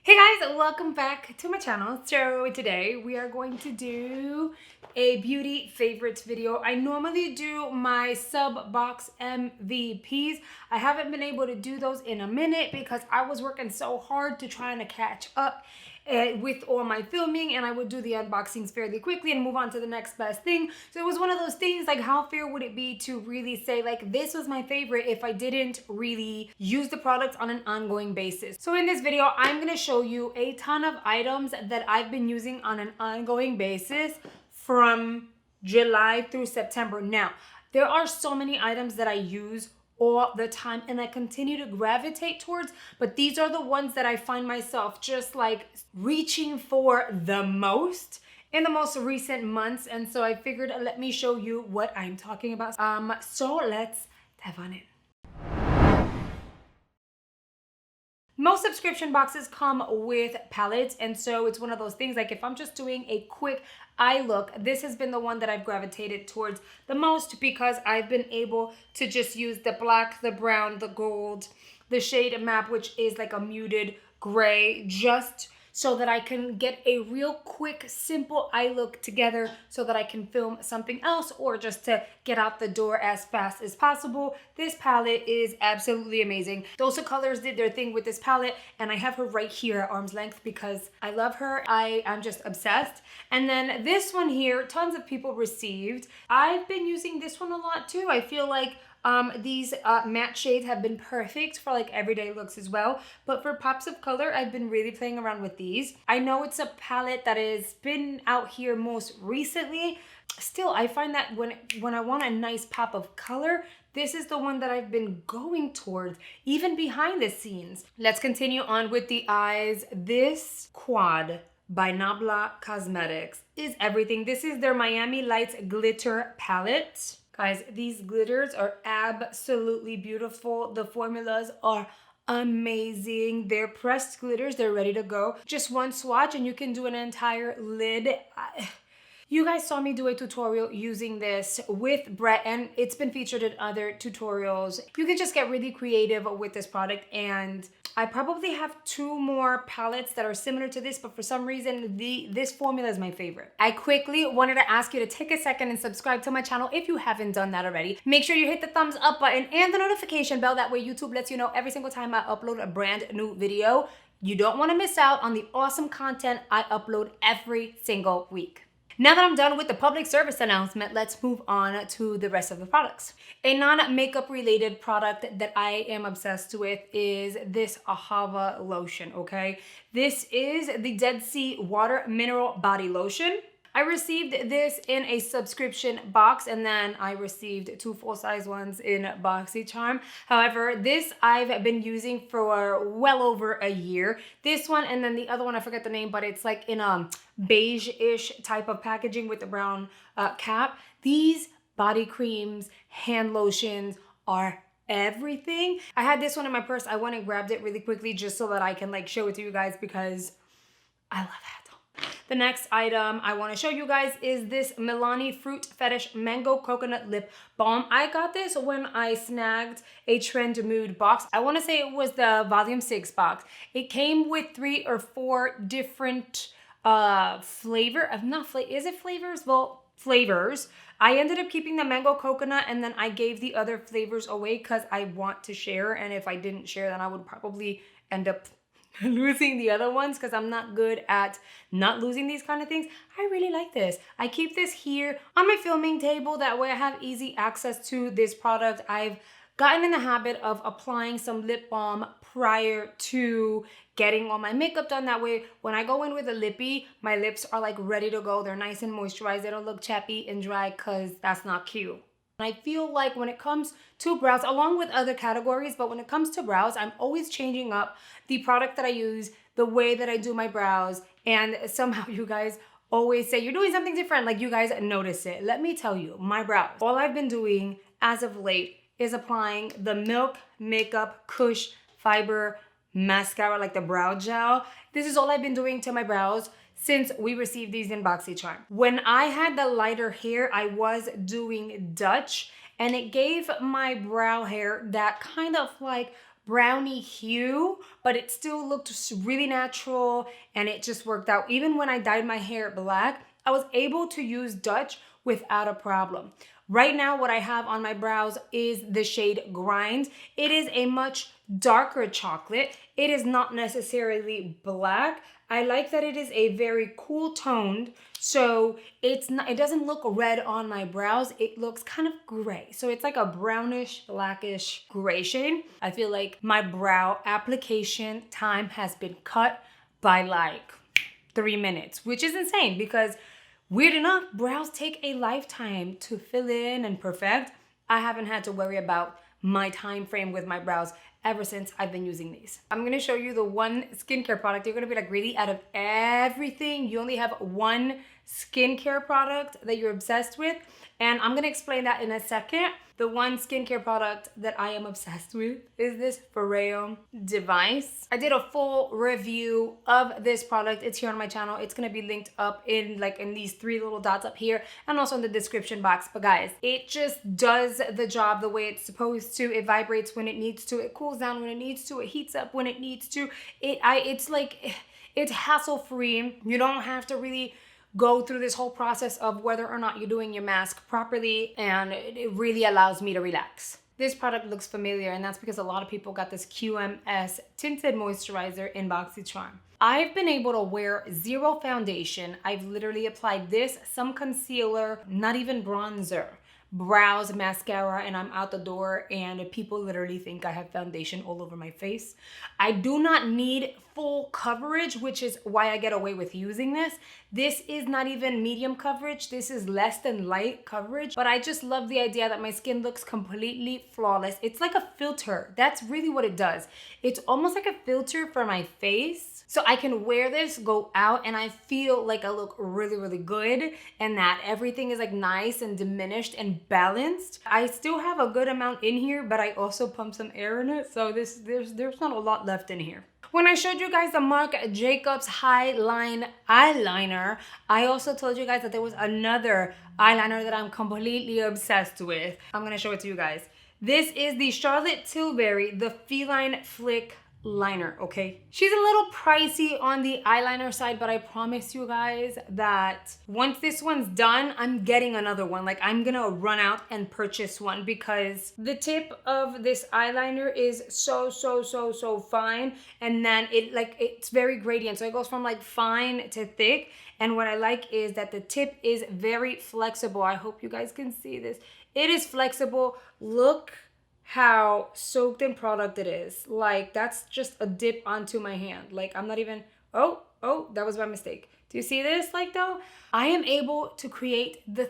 Hey guys, welcome back to my channel. So today we are going to do a beauty favorites video. I normally do my sub box MVPs. I haven't been able to do those in a minute because I was working so hard to try and catch up with all my filming, and I would do the unboxings fairly quickly and move on to the next best thing. So it was one of those things like, how fair would it be to really say like this was my favorite if I didn't really use the product on an ongoing basis. So in this video, I'm going to show you a ton of items that I've been using on an ongoing basis from July through September. Now, there are so many items that I use all the time and I continue to gravitate towards, but these are the ones that I find myself just like reaching for the most in the most recent months. And so I figured, let me show you what I'm talking about. So let's dive on in. Most subscription boxes come with palettes, and so it's one of those things like if I'm just doing a quick eye look, this has been the one that I've gravitated towards the most because I've been able to just use the black, the brown, the gold, the shade map, which is like a muted gray, just so that I can get a real quick, simple eye look together so that I can film something else or just to get out the door as fast as possible. This palette is absolutely amazing. Dosa Colors did their thing with this palette, and I have her right here at arm's length because I love her. I'm just obsessed. And then this one here, tons of people received. I've been using this one a lot too. I feel like these matte shades have been perfect for like everyday looks as well. But for pops of color, I've been really playing around with these. I know it's a palette that has been out here most recently. Still, I find that when I want a nice pop of color, this is the one that I've been going towards, even behind the scenes. Let's continue on with the eyes. This quad by Nabla Cosmetics is everything. This is their Miami Lights Glitter Palette. Guys, these glitters are absolutely beautiful. The formulas are amazing. They're pressed glitters. They're ready to go. Just one swatch and you can do an entire lid. You guys saw me do a tutorial using this with Brett, and it's been featured in other tutorials. You can just get really creative with this product, and I probably have two more palettes that are similar to this, but for some reason, this formula is my favorite. I quickly wanted to ask you to take a second and subscribe to my channel if you haven't done that already. Make sure you hit the thumbs up button and the notification bell. That way YouTube lets you know every single time I upload a brand new video. You don't want to miss out on the awesome content I upload every single week. Now that I'm done with the public service announcement, let's move on to the rest of the products. A non-makeup related product that I am obsessed with is this Ahava lotion, okay? This is the Dead Sea Water Mineral Body Lotion. I received this in a subscription box, and then I received two full-size ones in BoxyCharm. However, this I've been using for well over a year. This one and then the other one, I forget the name, but it's like in a beige-ish type of packaging with the brown cap. These body creams, hand lotions are everything. I had this one in my purse. I went and grabbed it really quickly just so that I can like show it to you guys because I love it. The next item I want to show you guys is this Milani Fruit Fetish Mango Coconut Lip Balm. I got this when I snagged a Trend Mood box. I want to say it was the Volume 6 box. It came with 3 or 4 different flavors. Well, flavors. I ended up keeping the mango coconut, and then I gave the other flavors away because I want to share. And if I didn't share, then I would probably end up losing the other ones because I'm not good at not losing these kind of things. I really like this. I keep this here on my filming table. That way I have easy access to this product. I've gotten in the habit of applying some lip balm prior to getting all my makeup done. That way when I go in with a lippy, my lips are like ready to go. They're nice and moisturized. They don't look chappy and dry because that's not cute. I feel like when it comes to brows, along with other categories, but when it comes to brows, I'm always changing up the product that I use, the way that I do my brows, and somehow you guys always say you're doing something different, like you guys notice it. Let me tell you, my brows, all I've been doing as of late is applying the Milk Makeup Kush Fiber Mascara, like the brow gel. This is all I've been doing to my brows since we received these in BoxyCharm. When I had the lighter hair, I was doing Dutch, and it gave my brow hair that kind of like brownie hue, but it still looked really natural and it just worked out. Even when I dyed my hair black, I was able to use Dutch without a problem. Right now, what I have on my brows is the shade Grind. It is a much darker chocolate. It is not necessarily black. I like that it is a very cool toned, so it doesn't look red on my brows. It looks kind of gray. So it's like a brownish, blackish gray shade. I feel like my brow application time has been cut by like 3 minutes, which is insane because weird enough, brows take a lifetime to fill in and perfect. I haven't had to worry about my time frame with my brows ever since I've been using these. I'm gonna show you the one skincare product. You're gonna be like, really? Out of everything, you only have one skincare product that you're obsessed with? And I'm gonna explain that in a second. The one skincare product that I am obsessed with is this Foreo device. I did a full review of this product. It's here on my channel. It's gonna be linked up in these 3 little dots up here and also in the description box. But guys, it just does the job the way it's supposed to. It vibrates when it needs to. It cools down when it needs to. It heats up when it needs to. It's hassle-free. You don't have to really go through this whole process of whether or not you're doing your mask properly, and it really allows me to relax. This product looks familiar, and that's because a lot of people got this QMS tinted moisturizer in BoxyCharm. I've been able to wear zero foundation. I've literally applied this, some concealer, not even bronzer, brows, mascara, and I'm out the door, and people literally think I have foundation all over my face. I do not need full coverage, which is why I get away with using this. This is not even medium coverage. This is less than light coverage, but I just love the idea that my skin looks completely flawless. It's like a filter. That's really what it does. It's almost like a filter for my face. So I can wear this, go out, and I feel like I look really, really good, and that everything is like nice and diminished and balanced. I still have a good amount in here, but I also pumped some air in it, so there's not a lot left in here. When I showed you guys the Marc Jacobs High Line Eyeliner, I also told you guys that there was another eyeliner that I'm completely obsessed with. I'm gonna show it to you guys. This is the Charlotte Tilbury, the Feline Flick liner, okay? She's a little pricey on the eyeliner side, but I promise you guys that once this one's done, I'm getting another one. Like, I'm gonna run out and purchase one because the tip of this eyeliner is so fine, and then it's very gradient. So it goes from like fine to thick, and what I like is that the tip is very flexible. I hope you guys can see this. It is flexible. Look how soaked in product it is. Like, that's just a dip onto my hand. Like, I'm not even, oh, that was my mistake. Do you see this? Like, though, I am able to create the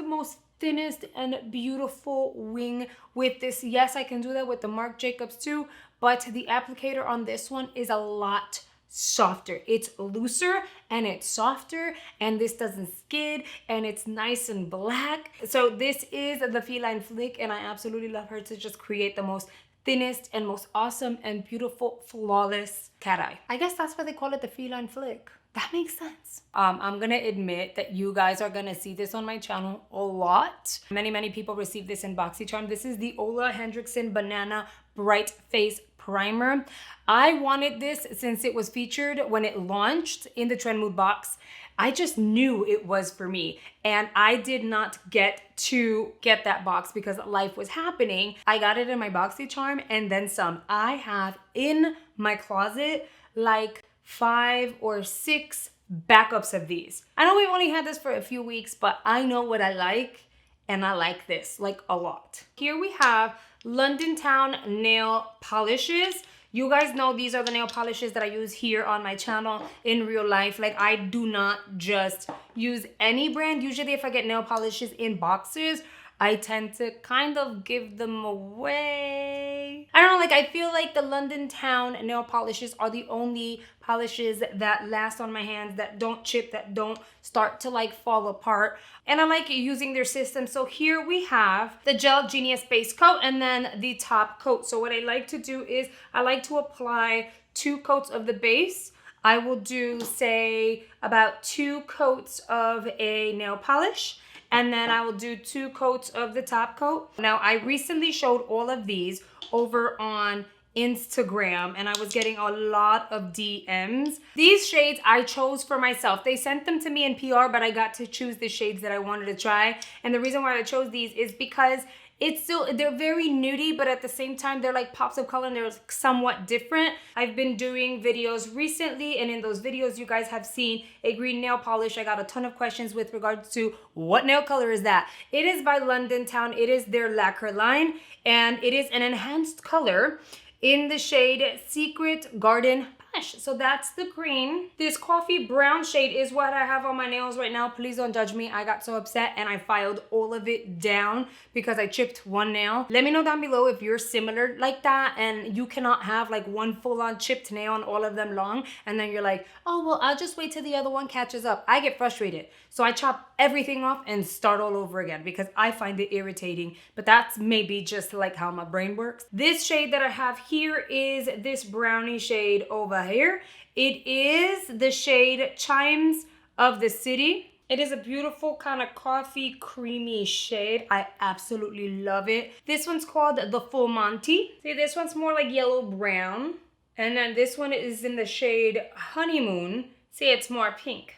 most thinnest and beautiful wing with this. Yes, I can do that with the Marc Jacobs too, but the applicator on this one is a lot softer. It's looser and it's softer, and this doesn't skid, and it's nice and black. So this is the Feline Flick, and I absolutely love her to just create the most thinnest and most awesome and beautiful, flawless cat eye. I guess that's why they call it the Feline Flick. That makes sense. I'm gonna admit that you guys are gonna see this on my channel a lot. Many people receive this in BoxyCharm. This is the Ola Hendrickson Banana Bright Face Primer. I wanted this since it was featured when it launched in the Trend Mood box. I just knew it was for me, and I did not get to get that box because life was happening. I got it in my BoxyCharm and then some. I have in my closet like 5 or 6 backups of these. I know we've only had this for a few weeks, but I know what I like, and I like this like a lot. Here we have London Town nail polishes. You guys know these are the nail polishes that I use here on my channel in real life. Like, I do not just use any brand. Usually if I get nail polishes in boxes, I tend to kind of give them away. I don't know, like, I feel like the London Town nail polishes are the only polishes that last on my hands, that don't chip, that don't start to like fall apart. And I like using their system. So here we have the Gel Genius base coat and then the top coat. So what I like to do is I like to apply 2 coats of the base. I will do, say, about 2 coats of a nail polish, and then I will do 2 coats of the top coat. Now, I recently showed all of these over on Instagram and I was getting a lot of DMs. These shades I chose for myself. They sent them to me in PR, but I got to choose the shades that I wanted to try. And the reason why I chose these is because they're very nudie, but at the same time, they're like pops of color and they're somewhat different. I've been doing videos recently, and in those videos, you guys have seen a green nail polish. I got a ton of questions with regards to what nail color is that? It is by London Town. It is their lacquer line, and it is an enhanced color in the shade Secret Garden. So that's the green. This coffee brown shade is what I have on my nails right now. Please don't judge me. I got so upset and I filed all of it down because I chipped one nail. Let me know down below if you're similar like that and you cannot have like one full-on chipped nail on all of them long and then you're like, oh, well, I'll just wait till the other one catches up. I get frustrated. So I chop everything off and start all over again because I find it irritating, but that's maybe just like how my brain works. This shade that I have here is this brownie shade over here. It is the shade Chimes of the City. It is a beautiful kind of coffee creamy shade. I absolutely love it. This one's called the Full Monty. See, this one's more like yellow brown. And then this one is in the shade Honeymoon. See, it's more pink.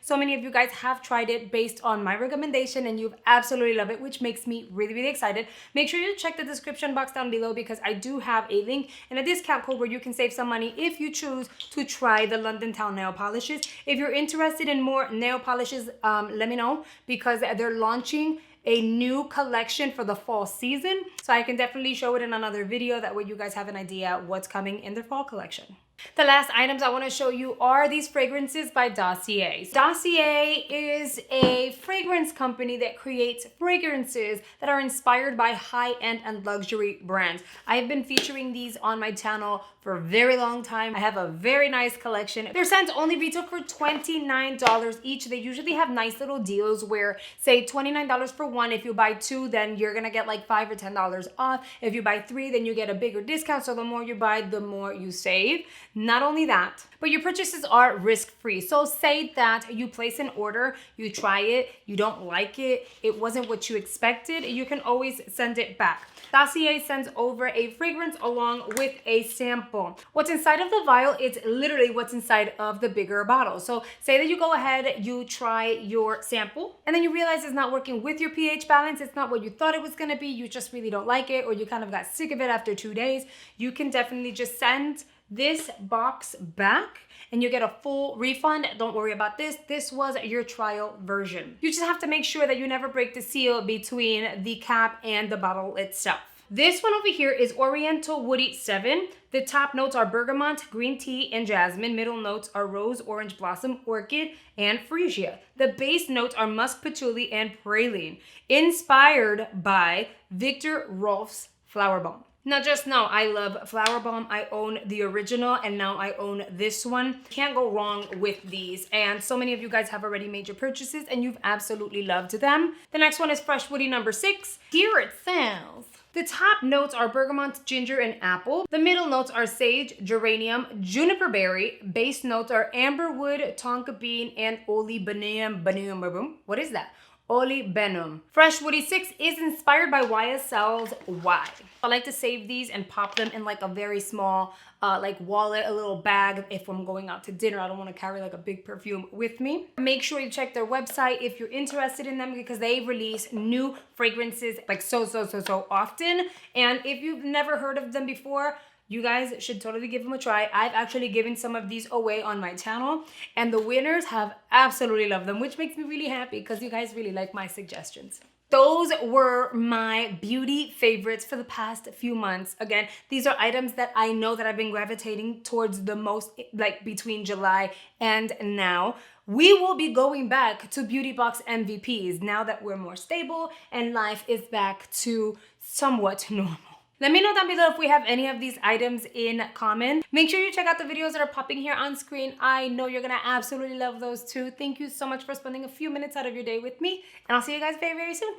So many of you guys have tried it based on my recommendation and you've absolutely loved it, which makes me really, really excited. Make sure you check the description box down below because I do have a link and a discount code where you can save some money if you choose to try the London Town nail polishes. If you're interested in more nail polishes, let me know because they're launching a new collection for the fall season. So I can definitely show it in another video. That way you guys have an idea what's coming in their fall collection. The last items I want to show you are these fragrances by Dossier. Dossier is a fragrance company that creates fragrances that are inspired by high-end and luxury brands. I've been featuring these on my channel for a very long time. I have a very nice collection. Their scents only retail for $29 each. They usually have nice little deals where, say, $29 for one. If you buy two, then you're gonna get like $5 or $10 off. If you buy three, then you get a bigger discount. So the more you buy, the more you save. Not only that, but your purchases are risk-free. So say that you place an order, you try it, you don't like it, it wasn't what you expected, you can always send it back. Dossier sends over a fragrance along with a sample. What's inside of the vial is literally what's inside of the bigger bottle. So say that you go ahead, you try your sample, and then you realize it's not working with your pH balance, it's not what you thought it was gonna be, you just really don't like it, or you kind of got sick of it after 2 days, you can definitely just send this box back and you get a full refund. Don't worry about this. This was your trial version. You just have to make sure that you never break the seal between the cap and the bottle itself. This one over here is Oriental Woody 7. The top notes are bergamot, green tea, and jasmine. Middle notes are rose, orange blossom, orchid, and freesia. The base notes are musk, patchouli, and praline. Inspired by Victor Rolf's Flower Balm. Now just know, I love Flower Balm. I own the original and now I own this one. Can't go wrong with these. And so many of you guys have already made your purchases and you've absolutely loved them. The next one is Fresh Woody number 6. Here it says, the top notes are bergamot, ginger, and apple. The middle notes are sage, geranium, juniper berry. Base notes are amberwood, tonka bean, and olibanum. What is that? Olibanum. Fresh Woody 6 is inspired by YSL's Y. I like to save these and pop them in like a very small like wallet, a little bag. If I'm going out to dinner, I don't want to carry like a big perfume with me. Make sure you check their website if you're interested in them because they release new fragrances like so often. And if you've never heard of them before, you guys should totally give them a try. I've actually given some of these away on my channel and the winners have absolutely loved them, which makes me really happy because you guys really like my suggestions. Those were my beauty favorites for the past few months. Again, these are items that I know that I've been gravitating towards the most, like between July and now. We will be going back to Beauty Box MVPs now that we're more stable and life is back to somewhat normal. Let me know down below if we have any of these items in common. Make sure you check out the videos that are popping here on screen. I know you're gonna absolutely love those too. Thank you so much for spending a few minutes out of your day with me, and I'll see you guys very, very soon.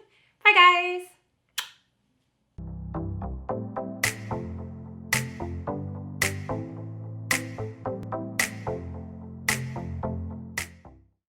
Bye, guys.